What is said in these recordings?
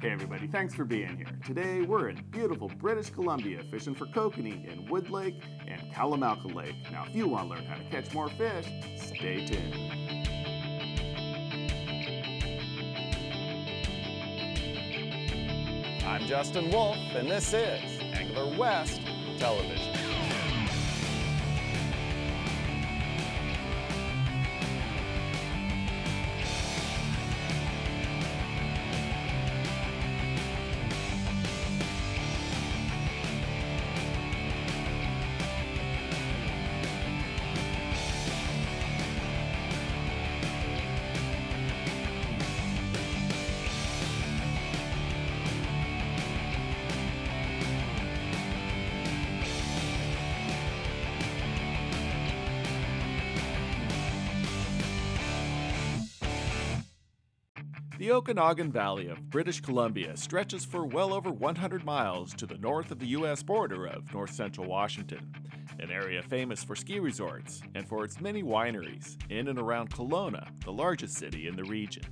Hey everybody, thanks for being here. Today we're in beautiful British Columbia fishing for kokanee in Wood Lake and Kalamalka Lake. Now if you want to learn how to catch more fish, stay tuned. I'm Justin Wolff and this is Angler West Television. The Okanagan Valley of British Columbia stretches for well over 100 miles to the north of the U.S. border of north-central Washington, an area famous for ski resorts and for its many wineries in and around Kelowna, the largest city in the region.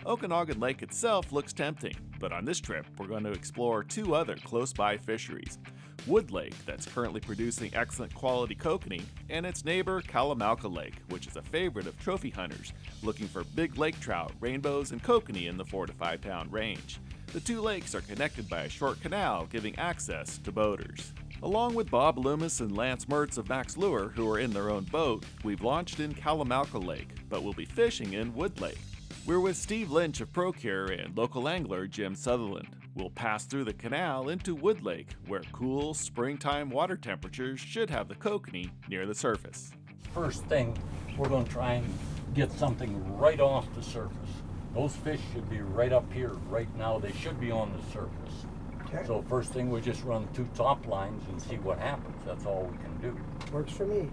Okanagan Lake itself looks tempting, but on this trip we're going to explore two other close-by fisheries, Wood Lake, that's currently producing excellent quality kokanee, and its neighbor Kalamalka Lake, which is a favorite of trophy hunters looking for big lake trout, rainbows, and kokanee in the 4 to 5 pound range. The two lakes are connected by a short canal giving access to boaters. Along with Bob Loomis and Lance Mertz of Max Lure, who are in their own boat, we've launched in Kalamalka Lake, but we'll be fishing in Wood Lake. We're with Steve Lynch of Procure and local angler Jim Sutherland. We'll pass through the canal into Wood Lake, where cool springtime water temperatures should have the kokanee near the surface. First thing, we're going to try and get something right off the surface. Those fish should be right up here right now. They should be on the surface. Okay. So first thing, we just run 2 top lines and see what happens. That's all we can do. Works for me.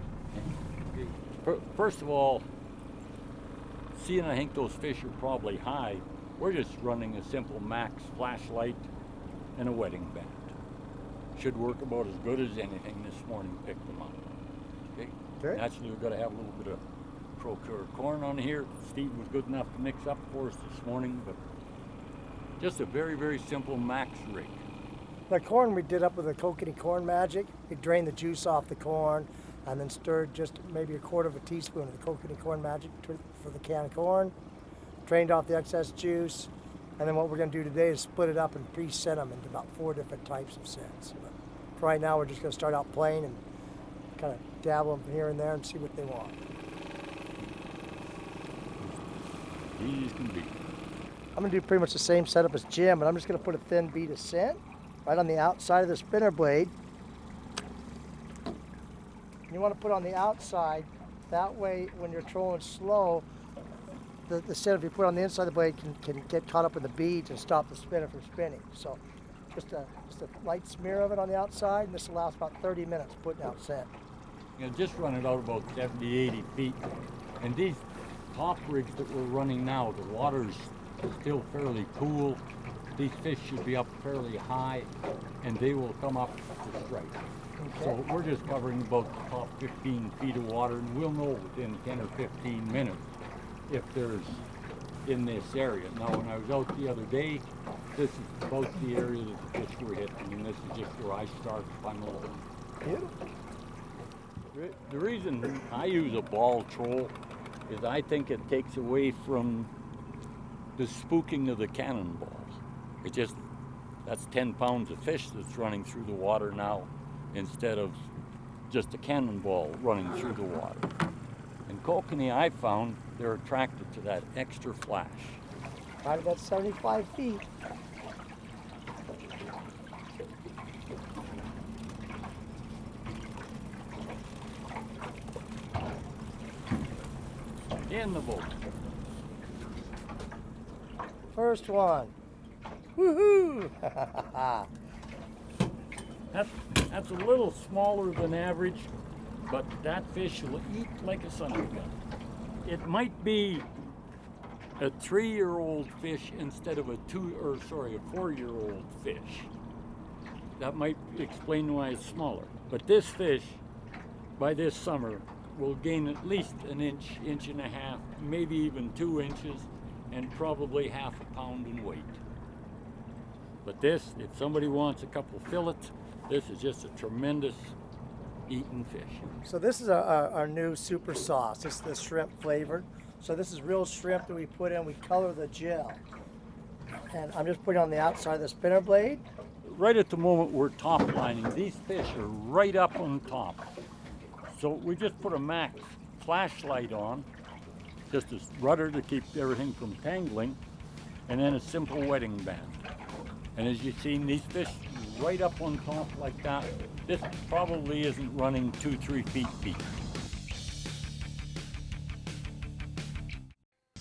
Okay. First of all, seeing I think those fish are probably high, we're just running a simple Max flashlight and a wetting band. Should work about as good as anything this morning, picked them up. Okay. Naturally, we're going to have a little bit of Procure corn on here. Steve was good enough to mix up for us this morning, but just a very, very simple Max rig. The corn we did up with the kokanee corn magic. We drained the juice off the corn and then stirred just maybe a quarter of a teaspoon of the kokanee corn magic for the can of corn. Drained off the excess juice, and then what we're going to do today is split it up and pre-set them into about 4 different types of sets. But for right now, we're just going to start out plain and kind of dabble them here and there and see what they want. Easy as can be. I'm going to do pretty much the same setup as Jim, but I'm just going to put a thin bead of scent right on the outside of the spinner blade. You want to put on the outside, that way when you're trolling slow, the scent, if you put on the inside of the blade, can get caught up in the beads and stop the spinner from spinning. So just a light smear of it on the outside, and this allows about 30 minutes putting out scent. You know, just run it out about 70, 80 feet. And these top rigs that we're running now, the water's still fairly cool. These fish should be up fairly high, and they will come up to strike. Okay. So we're just covering about the top 15 feet of water, and we'll know within 10 or 15 minutes if there's in this area. Now, when I was out the other day, this is about the area that the fish were hitting, and this is just where I start funneling. Beautiful. The reason I use a ball troll is I think it takes away from the spooking of the cannonballs. It just, that's 10 pounds of fish that's running through the water now, instead of just a cannonball running through the water. And kokanee, I found, they're attracted to that extra flash. Right about 75 feet. In the boat. First one. Woohoo! That's a little smaller than average, but that fish will eat like a son of a gun. It might be a 3-year-old fish instead of a 4-year-old fish. That might explain why it's smaller. But this fish, by this summer, will gain at least an inch, inch and a half, maybe even 2 inches, and probably half a pound in weight. But this, if somebody wants a couple fillets, this is just a tremendous eating fish. So this is our new super sauce. This is the shrimp flavored. So this is real shrimp that we put in. We color the gel. And I'm just putting it on the outside of the spinner blade. Right at the moment we're top lining, these fish are right up on top. So we just put a Max flashlight on, just a rudder to keep everything from tangling, and then a simple wetting band. And as you've seen, these fish right up on top like that. This probably isn't running 2-3 feet deep.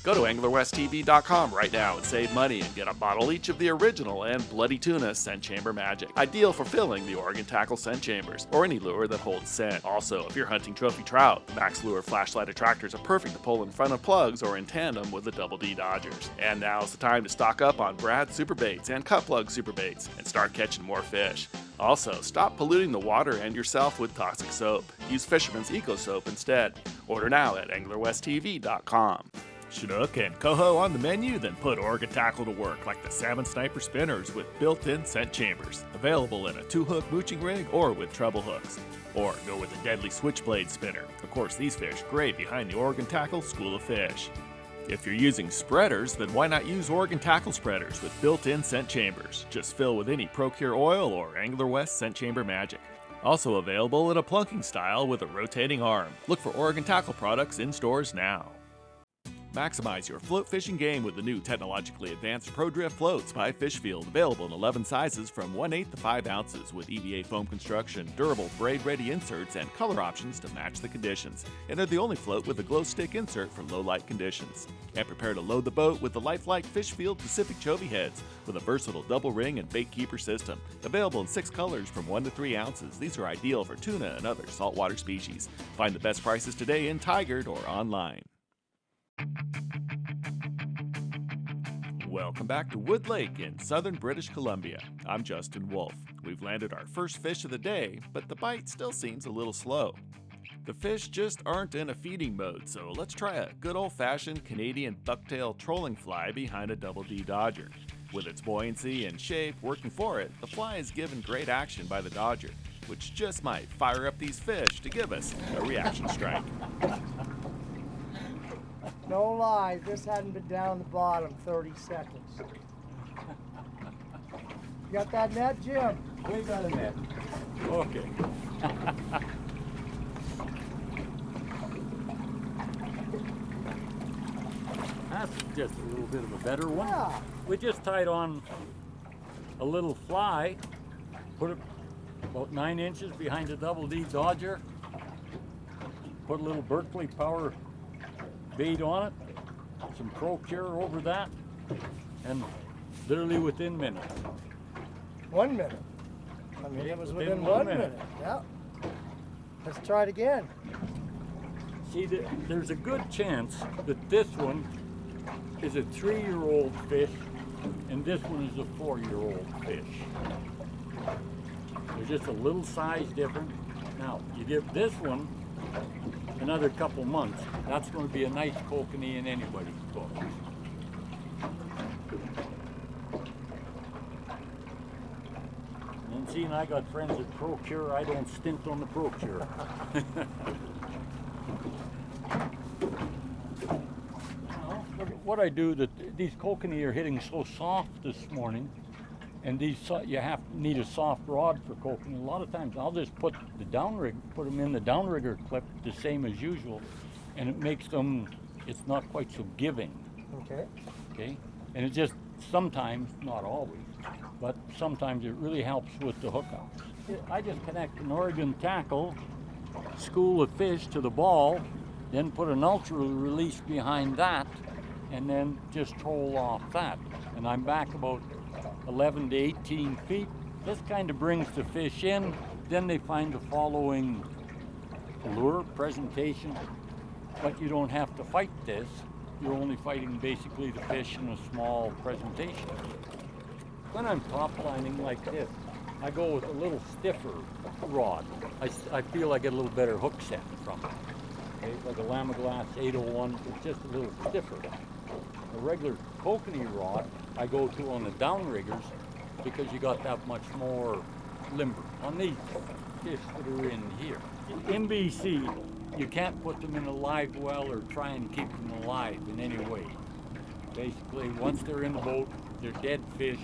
Go to AnglerWestTV.com right now and save money and get a bottle each of the original and Bloody Tuna Scent Chamber Magic. Ideal for filling the Oregon Tackle scent chambers or any lure that holds scent. Also, if you're hunting trophy trout, the Max Lure flashlight attractors are perfect to pull in front of plugs or in tandem with the Double D Dodgers. And now's the time to stock up on Brad Super Baits and Cut Plug Super Baits and start catching more fish. Also, stop polluting the water and yourself with toxic soap. Use Fisherman's Eco Soap instead. Order now at AnglerWestTV.com. Chinook and coho on the menu? Then put Oregon Tackle to work like the Salmon Sniper spinners with built-in scent chambers. Available in a 2-hook mooching rig or with treble hooks. Or go with a deadly switchblade spinner. Of course, these fish great behind the Oregon Tackle School of Fish. If you're using spreaders, then why not use Oregon Tackle spreaders with built-in scent chambers? Just fill with any Procure oil or Angler West Scent Chamber Magic. Also available in a plunking style with a rotating arm. Look for Oregon Tackle products in stores now. Maximize your float fishing game with the new technologically advanced Pro Drift floats by Fishfield, available in 11 sizes from 1/8 to 5 ounces with EVA foam construction, durable braid-ready inserts, and color options to match the conditions. And they're the only float with a glow stick insert for low light conditions. And prepare to load the boat with the lifelike Fishfield Pacific Chovy heads with a versatile double ring and bait keeper system. Available in 6 colors from 1 to 3 ounces. These are ideal for tuna and other saltwater species. Find the best prices today in Tigard or online. Welcome back to Wood Lake in southern British Columbia. I'm Justin Wolff. We've landed our first fish of the day, but the bite still seems a little slow. The fish just aren't in a feeding mode, so let's try a good old-fashioned Canadian bucktail trolling fly behind a Double D Dodger. With its buoyancy and shape working for it, the fly is given great action by the Dodger, which just might fire up these fish to give us a reaction strike. No lie, this hadn't been down the bottom 30 seconds. You got that net, Jim? We got a net. Okay. That's just a little bit of a better one. Yeah. We just tied on a little fly, put it about 9 inches behind a Double D Dodger, put a little Berkeley Power bait on it, some Procure over that, and literally within minutes. 1 minute. I mean, it was within 1 minute. Yeah. Let's try it again. See, there's a good chance that this one is a 3-year-old fish and this one is a 4-year-old fish. They're just a little size different. Now, you give this one another couple months, that's going to be a nice kokanee in anybody's book. And seeing I got friends at Procure, I don't stint on the Procure. What I do, that these kokanee are hitting so soft this morning, and these you need a soft rod for kokanee. A lot of times I'll just put them in the downrigger clip the same as usual, and it makes them, it's not quite so giving. Okay. Okay, and it just sometimes, not always, but sometimes it really helps with the hookups. I just connect an Oregon Tackle school of fish to the ball, then put an ultra release behind that, and then just troll off that. And I'm back about 11 to 18 feet. This kind of brings the fish in, then they find the following lure, presentation, but you don't have to fight this. You're only fighting basically the fish in a small presentation. When I'm top lining like this, I go with a little stiffer rod. I feel I get a little better hook set from it. Okay, like a Lamaglass 801, it's just a little stiffer. A regular kokanee rod I go to on the downriggers because you got that much more limber. On these fish that are in here, in BC, you can't put them in a live well or try and keep them alive in any way. Basically, once they're in the boat, they're dead fish.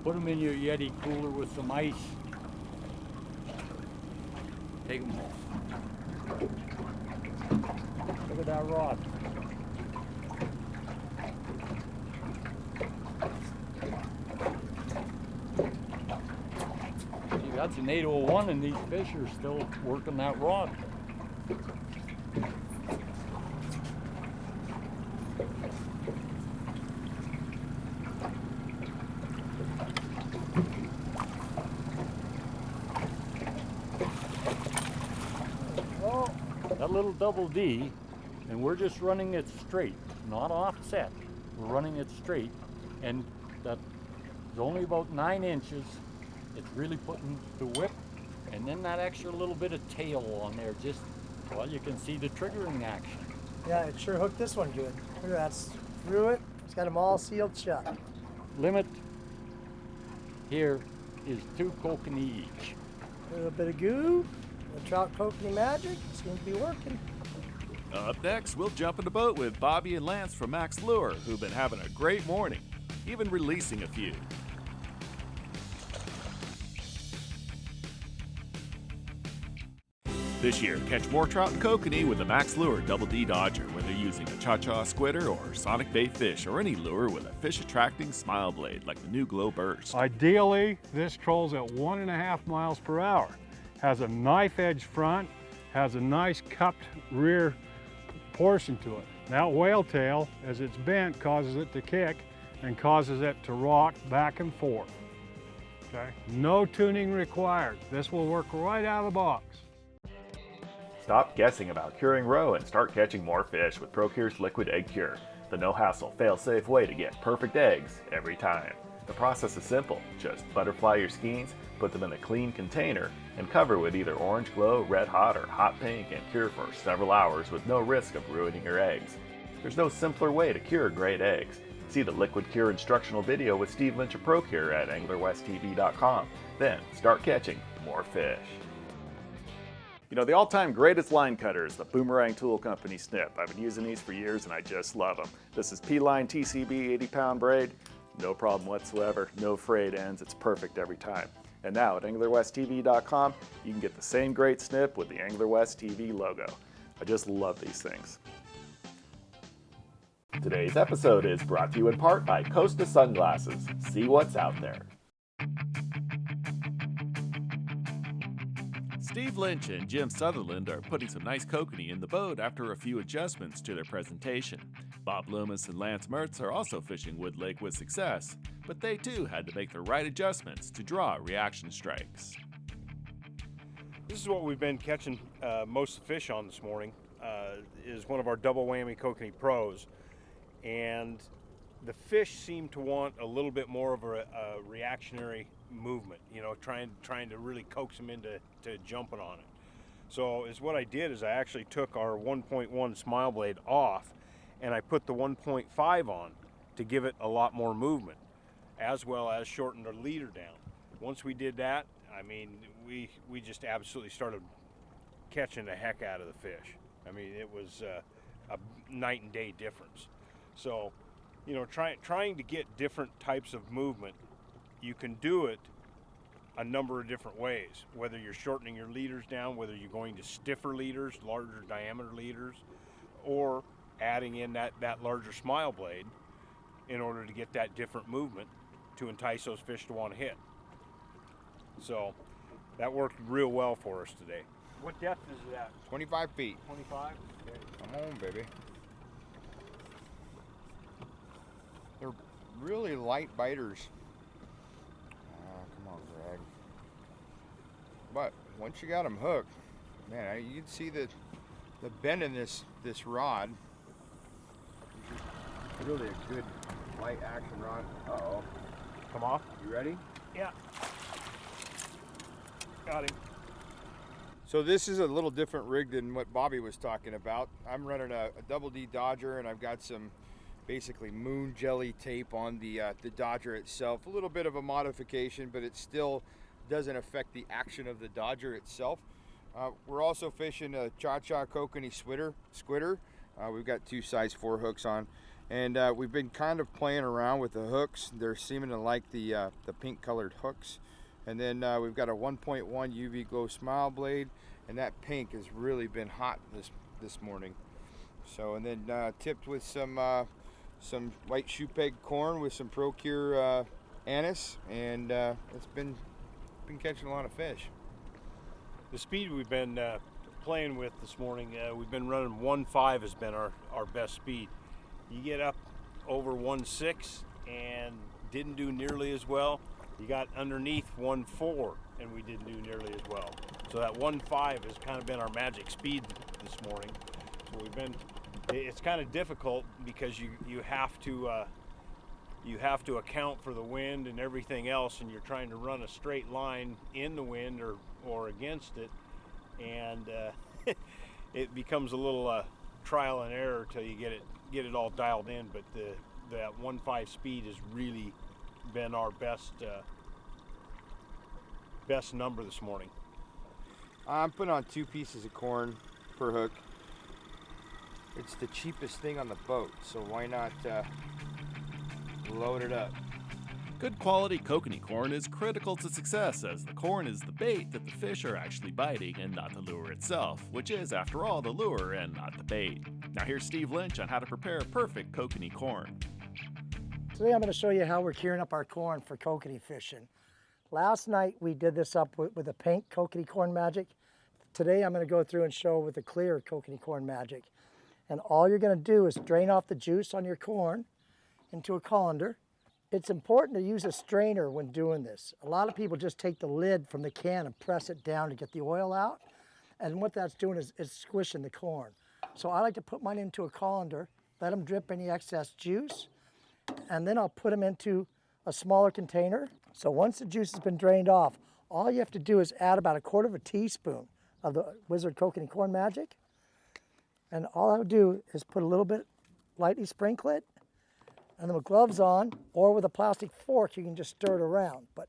Put them in your Yeti cooler with some ice. Take them home. Look at that rod. See, that's an 801 and these fish are still working that rod. That little double D, and we're just running it straight, not offset. We're running it straight, and that is only about 9 inches. It's really putting the whip, and then that extra little bit of tail on there, just, well, you can see the triggering action. Yeah, it sure hooked this one good. Look at that, through it. It's got them all sealed shut. Limit here is 2 kokanee each. A little bit of goo. The trout kokanee magic seems to be working. Up next, we'll jump in the boat with Bobby and Lance from Max Lure, who've been having a great morning, even releasing a few. This year, catch more trout and kokanee with the Max Lure Double D Dodger, whether using a cha-cha squidder or sonic bait fish or any lure with a fish-attracting smile blade like the new Glow Burst. Ideally, this trolls at 1.5 miles per hour. Has a knife edge front, has a nice cupped rear portion to it. That whale tail, as it's bent, causes it to kick and causes it to rock back and forth. Okay? No tuning required. This will work right out of the box. Stop guessing about curing roe and start catching more fish with ProCure's Liquid Egg Cure, the no-hassle, fail-safe way to get perfect eggs every time. The process is simple. Just butterfly your skeins, put them in a clean container, and cover with either orange glow, red hot, or hot pink and cure for several hours with no risk of ruining your eggs. There's no simpler way to cure great eggs. See the Liquid Cure instructional video with Steve Lynch of ProCure at anglerwesttv.com. Then start catching more fish. You know, the all-time greatest line cutter is the Boomerang Tool Company snip. I've been using these for years and I just love them. This is P-Line TCB 80-pound braid. No problem whatsoever, no frayed ends, it's perfect every time. And now at anglerwesttv.com, you can get the same great snip with the Angler West TV logo. I just love these things. Today's episode is brought to you in part by Costa Sunglasses. See what's out there. Steve Lynch and Jim Sutherland are putting some nice kokanee in the boat after a few adjustments to their presentation. Bob Loomis and Lance Mertz are also fishing Wood Lake with success, but they too had to make the right adjustments to draw reaction strikes. This is what we've been catching most of the fish on this morning, is one of our double whammy kokanee pros. And the fish seem to want a little bit more of a reactionary movement, you know, trying to really coax them into jumping on it. So what I did is I actually took our 1.1 smile blade off and I put the 1.5 on to give it a lot more movement, as well as shortened our leader down. Once we did that, I mean, we just absolutely started catching the heck out of the fish. I mean, it was a night and day difference. So, you know, trying to get different types of movement, you can do it a number of different ways, whether you're shortening your leaders down, whether you're going to stiffer leaders, larger diameter leaders, or adding in that larger smile blade in order to get that different movement to entice those fish to want to hit. So that worked real well for us today. What depth is it at? 25 feet. 25? Okay. Come on, baby. They're really light biters. Come on, Greg. But once you got them hooked, man, you can see the bend in this rod. It's really a good light action rod. Uh-oh. Come off? You ready? Yeah. Got him. So this is a little different rig than what Bobby was talking about. I'm running a Double D Dodger, and I've got some basically moon jelly tape on the Dodger itself. A little bit of a modification, but it still doesn't affect the action of the Dodger itself. We're also fishing a Cha-Cha kokanee squitter. We've got 2 size 4 hooks on, and we've been kind of playing around with the hooks. They're seeming to like the pink colored hooks. And then we've got a 1.1 UV glow smile blade, and that pink has really been hot this morning. So, and then tipped with some white shoe peg corn with some Procure anise, and it's been catching a lot of fish. The speed we've been playing with this morning, we've been running 1.5 has been our best speed. You get up over 1.6 and didn't do nearly as well. You got underneath 1.4 and we didn't do nearly as well. So that 1.5 has kind of been our magic speed this morning. So it's kind of difficult because you have to account for the wind and everything else, and you're trying to run a straight line in the wind or against it, and it becomes a little trial and error till you get it all dialed in. But that 1.5 speed has really been our best number this morning. I'm putting on 2 pieces of corn per hook. It's the cheapest thing on the boat, so why not load it up? Good quality kokanee corn is critical to success, as the corn is the bait that the fish are actually biting and not the lure itself, which is, after all, the lure and not the bait. Now here's Steve Lynch on how to prepare perfect kokanee corn. Today I'm going to show you how we're curing up our corn for kokanee fishing. Last night we did this up with a pink kokanee corn magic. Today I'm going to go through and show with the clear kokanee corn magic. And all you're going to do is drain off the juice on your corn into a colander. It's important to use a strainer when doing this. A lot of people just take the lid from the can and press it down to get the oil out. And what that's doing is squishing the corn. So I like to put mine into a colander, let them drip any excess juice, and then I'll put them into a smaller container. So once the juice has been drained off, all you have to do is add about 1/4 teaspoon of the Wizard Kokanee Corn Magic. And all I'll do is put a little bit, lightly sprinkle it, and then with gloves on, or with a plastic fork, you can just stir it around. But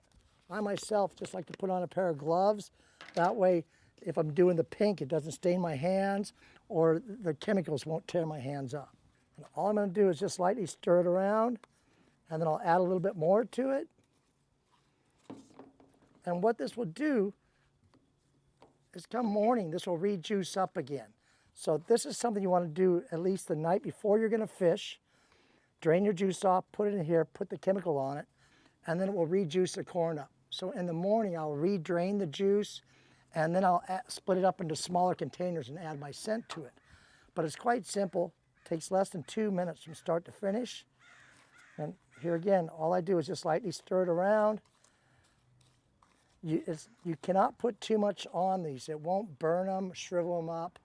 I myself just like to put on a pair of gloves. That way, if I'm doing the pink, it doesn't stain my hands, or the chemicals won't tear my hands up. And all I'm going to do is just lightly stir it around, and then I'll add a little bit more to it. And what this will do is come morning, this will rejuice up again. So this is something you want to do at least the night before you're going to fish. Drain your juice off, put it in here, put the chemical on it, and then it will rejuice the corn up. So in the morning, I'll re-drain the juice, and then I'll split it up into smaller containers and add my scent to it. But it's quite simple. Takes less than 2 minutes from start to finish. And here again, all I do is just lightly stir it around. You cannot put too much on these. It won't burn them, shrivel them up.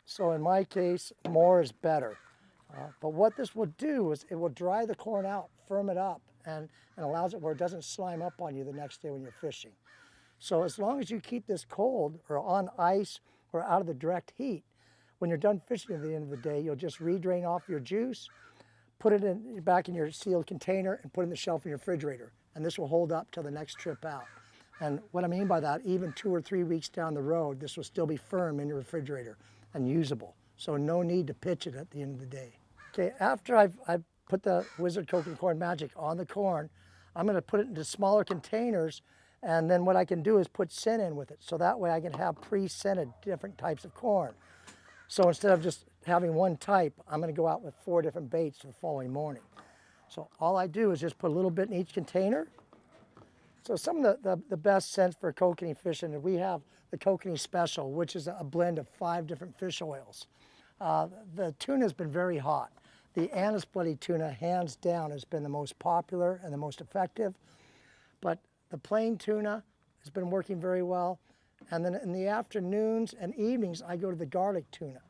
So in my case, more is better. But what this will do is it will dry the corn out, firm it up, and allows it where it doesn't slime up on you the next day when you're fishing. So as long as you keep this cold or on ice or out of the direct heat, when you're done fishing at the end of the day, you'll just re-drain off your juice, put it back in your sealed container, and put it in the shelf in your refrigerator. And this will hold up till the next trip out. And what I mean by that, even 2 or 3 weeks down the road, this will still be firm in your refrigerator and usable. So no need to pitch it at the end of the day. Okay, after I've put the Wizard Kokanee Corn Magic on the corn, I'm going to put it into smaller containers, and then what I can do is put scent in with it. So that way I can have pre-scented different types of corn. So instead of just having one type, I'm going to go out with 4 different baits the following morning. So all I do is just put a little bit in each container. So some of the best scents for kokanee fishing, we have the Kokanee Special, which is a blend of 5 different fish oils. The tuna has been very hot. The anise bloody tuna, hands down, has been the most popular and the most effective. But the plain tuna has been working very well. And then in the afternoons and evenings, I go to the garlic tuna.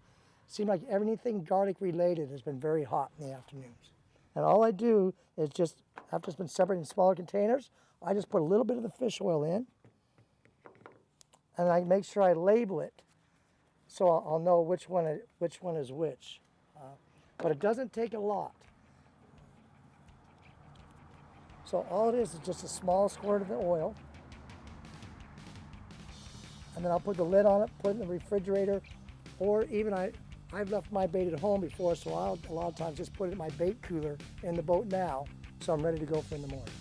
Seems like everything garlic related has been very hot in the afternoons. And all I do is just, after it's been separated in smaller containers, I just put a little bit of the fish oil in, and I make sure I label it so I'll know which one is which. But it doesn't take a lot. So all it is just a small squirt of the oil. And then I'll put the lid on it, put it in the refrigerator, or even I've left my bait at home before, so I'll a lot of times just put it in my bait cooler in the boat now, so I'm ready to go for in the morning.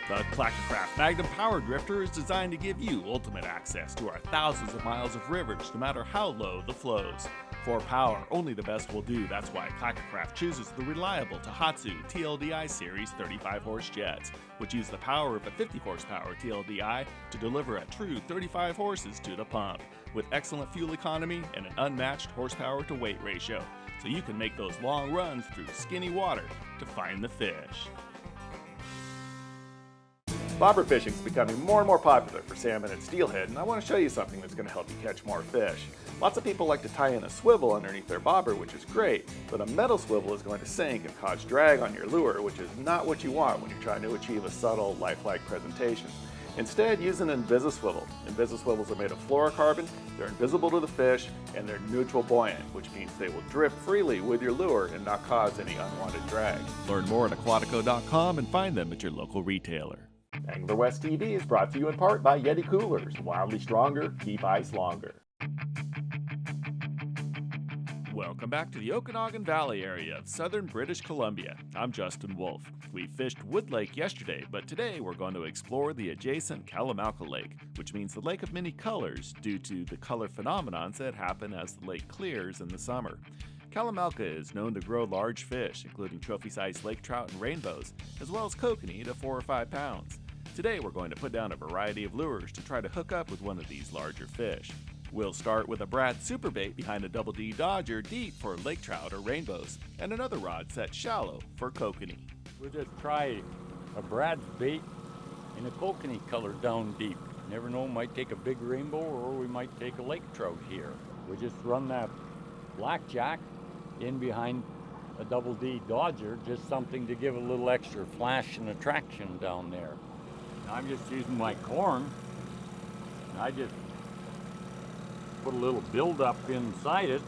The Clackercraft Magnum Power Drifter is designed to give you ultimate access to our thousands of miles of rivers, no matter how low the flows. For power, only the best will do. That's why Clackercraft chooses the reliable Tohatsu TLDI Series 35-horse jets, which use the power of a 50-horsepower TLDI to deliver a true 35 horses to the pump, with excellent fuel economy and an unmatched horsepower-to-weight ratio, so you can make those long runs through skinny water to find the fish. Bobber fishing is becoming more and more popular for salmon and steelhead, and I want to show you something that's going to help you catch more fish. Lots of people like to tie in a swivel underneath their bobber, which is great, but a metal swivel is going to sink and cause drag on your lure, which is not what you want when you're trying to achieve a subtle, lifelike presentation. Instead, use an Invisiswivel. Invisiswivels are made of fluorocarbon, they're invisible to the fish, and they're neutral buoyant, which means they will drift freely with your lure and not cause any unwanted drag. Learn more at aquatico.com and find them at your local retailer. Angler West TV is brought to you in part by Yeti Coolers. Wildly stronger, keep ice longer. Welcome back to the Okanagan Valley area of southern British Columbia. I'm Justin Wolff. We fished Wood Lake yesterday, but today we're going to explore the adjacent Kalamalka Lake, which means the lake of many colors due to the color phenomenons that happen as the lake clears in the summer. Kalamalka is known to grow large fish, including trophy-sized lake trout and rainbows, as well as kokanee to 4 or 5 pounds. Today we're going to put down a variety of lures to try to hook up with one of these larger fish. We'll start with a Brad Superbait behind a Double D Dodger deep for lake trout or rainbows, and another rod set shallow for kokanee. We'll just try a Brad's bait in a kokanee color down deep. Never know, might take a big rainbow or we might take a lake trout here. We just run that blackjack in behind a Double D Dodger, just something to give a little extra flash and attraction down there. Now I'm just using my corn. I just put a little build-up inside it.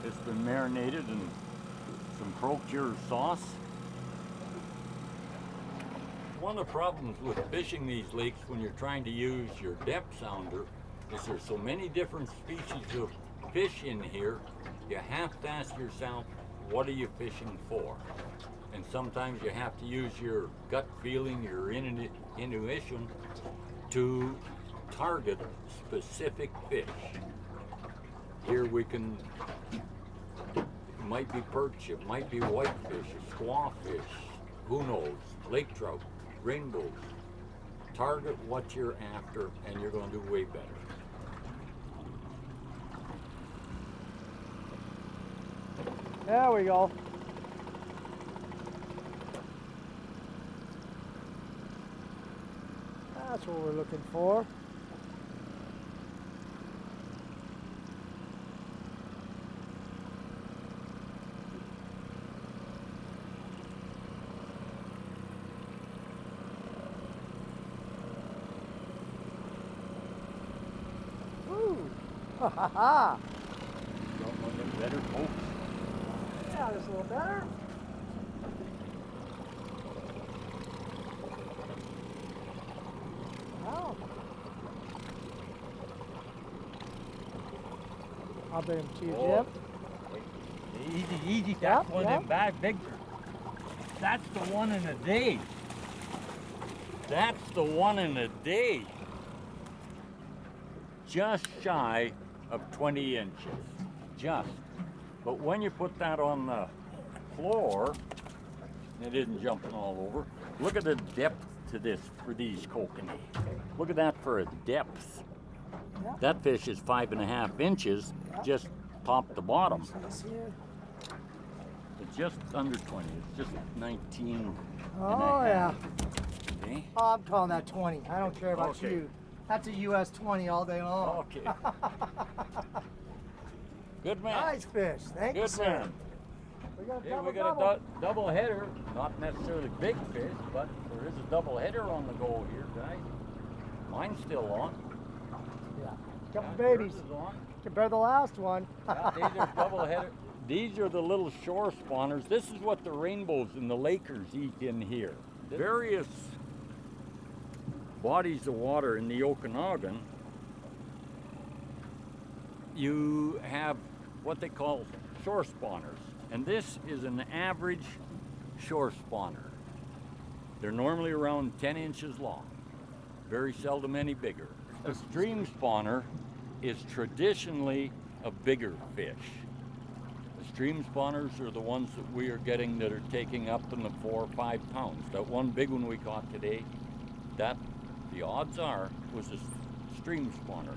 It's been marinated in some procure sauce. One of the problems with fishing these lakes when you're trying to use your depth sounder is there's so many different species of fish in here, you have to ask yourself, what are you fishing for? And sometimes you have to use your gut feeling, your intuition to target specific fish. Here we can, it might be perch, it might be whitefish, squawfish, who knows, lake trout, rainbows. Target what you're after and you're going to do way better. There we go. That's what we're looking for. Woo! Ha ha ha! Better, folks. Yeah, just a little better. Wow. I'll bring him to you, Jim. Easy, easy. That's one of them bad big. That's the one in a day. That's the one in a day. Just shy of 20 inches. Just. But when you put that on the floor, it isn't jumping all over. Look at the depth to this for these kokanee. Look at that for a depth. Yeah. That fish is 5.5 inches, just top to bottom. It's It's just under 20. It's just 19 Oh, and a yeah. half. Okay. Oh, I'm calling that 20. I don't care about Okay. you. That's a US 20 all day long. Okay. Good man. Nice fish. Thank you, Good sir. man. We got a Here we double. got a double header. Not necessarily big fish, but there is a double header on the go here, guys. Mine's still on. Yeah. Couple Yeah, babies. yours is on. Compare to the last one. Yeah, these are double-headed. These are the little shore spawners. This is what the rainbows and the Lakers eat in here. Various bodies of water in the Okanagan, you have what they call shore spawners. And this is an average shore spawner. They're normally around 10 inches long, very seldom any bigger. A stream spawner is traditionally a bigger fish. The stream spawners are the ones that we are getting that are taking up in the 4 or 5 pounds. That one big one we caught today, that the odds are was a stream spawner.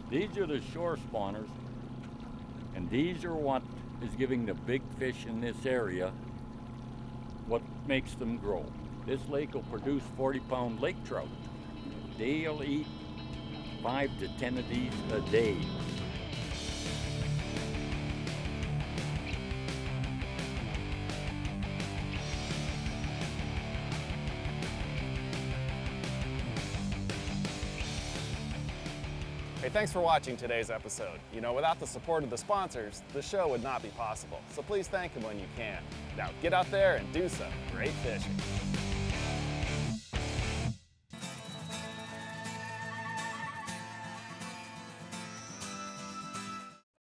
These are the shore spawners, and these are what is giving the big fish in this area what makes them grow. This lake will produce 40-pound lake trout. They'll eat 5 to 10 of these a day. Hey, thanks for watching today's episode. You know, without the support of the sponsors, the show would not be possible. So please thank them when you can. Now get out there and do some great fishing.